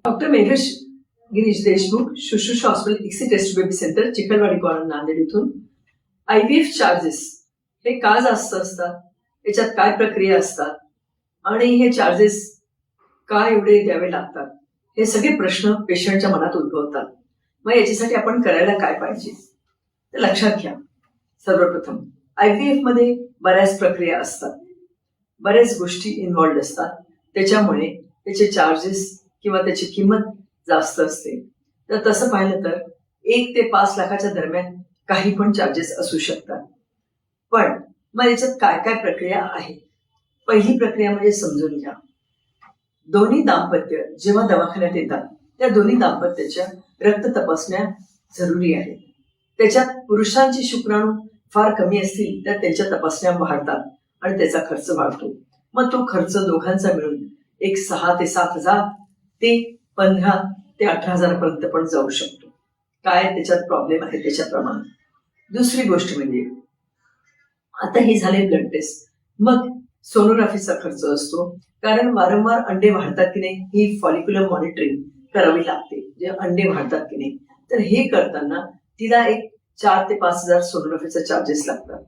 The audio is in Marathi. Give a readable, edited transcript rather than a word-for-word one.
Doctor Meghesh Girish Deshmukh, Shushrusha hospital ICSI test baby centre, Chikhalwadi corner, Nanded इथून. IVF चार्जेस हे का जास्त असतात, याच्यात काय प्रक्रिया असतात आणि हे चार्जेस का एवढे द्यावे लागतात, हे सगळे प्रश्न पेशंटच्या मनात उद्भवतात. मग याच्यासाठी आपण करायला काय पाहिजे ते लक्षात घ्या. सर्वप्रथम IVF मध्ये बऱ्याच प्रक्रिया असतात, बऱ्याच गोष्टी इन्व्हॉल्ड असतात, त्याच्यामुळे त्याचे चार्जेस किंवा त्याची किंमत जास्त असते. तर तसं पाहिलं तर 1 ते 5 लाखाच्या दरम्यान काही पण चार्जेस असू शकतात. पण मग याच्यात काय काय प्रक्रिया आहे. पहिली प्रक्रिया म्हणजे समजून घ्या. दोन्ही दाम्पत्य जेव्हा दवाखान्यात येतात त्या दोन्ही दाम्पत्याच्या रक्त तपासण्या जरुरी आहेत. त्याच्यात पुरुषांची शुक्राणू फार कमी असतील तर त्यांच्या तपासण्या वाढतात आणि त्याचा खर्च वाढतो. मग तो खर्च दोघांचा मिळून एक 6 ते 7 हजार ते 15 ते 18 हजारापर्यंत पण जाऊ शकतो. काय त्याच्यात प्रॉब्लेम आहे त्याच्याप्रमाणे. दुसरी गोष्ट म्हणजे आता हे झाले ब्लड टेस्ट. मग सोनोग्राफीचा खर्च असतो, कारण वारंवार अंडे वाढतात की नाही ही फॉलिक्युलर मॉनिटरिंग करावी लागते. जे अंडे वाढतात की नाही तर हे करताना तिला एक 4 ते 5 हजार सोनोग्राफीचा चार्जेस लागतात.